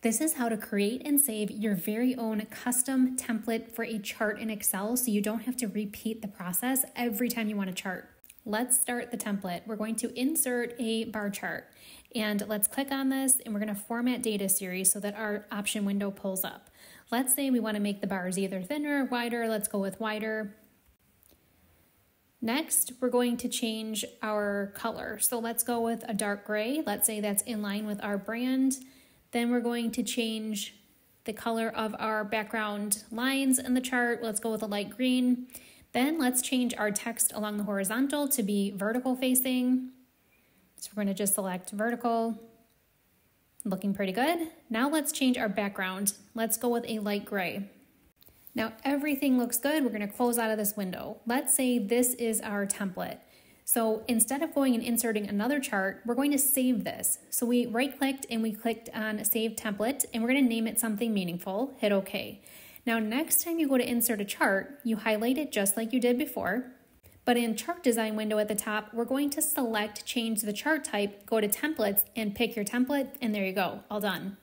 This is how to create and save your very own custom template for a chart in Excel so you don't have to repeat the process every time you want a chart. Let's start the template. We're going to insert a bar chart, and let's click on this, and we're going to format data series so that our option window pulls up. Let's say we want to make the bars either thinner or wider. Let's go with wider. Next, we're going to change our color. So let's go with a dark gray. Let's say that's in line with our brand. Then we're going to change the color of our background lines in the chart. Let's go with a light green. Then let's change our text along the horizontal to be vertical facing. So we're going to just select vertical. Looking pretty good. Now let's change our background. Let's go with a light gray. Now everything looks good. We're going to close out of this window. Let's say this is our template. So instead of going and inserting another chart, we're going to save this. So we right-clicked and we clicked on Save Template, and we're going to name it something meaningful. Hit OK. Now next time you go to insert a chart, you highlight it just like you did before. But in Chart Design window at the top, we're going to select Change the Chart Type, go to Templates, and pick your template, and there you go, all done.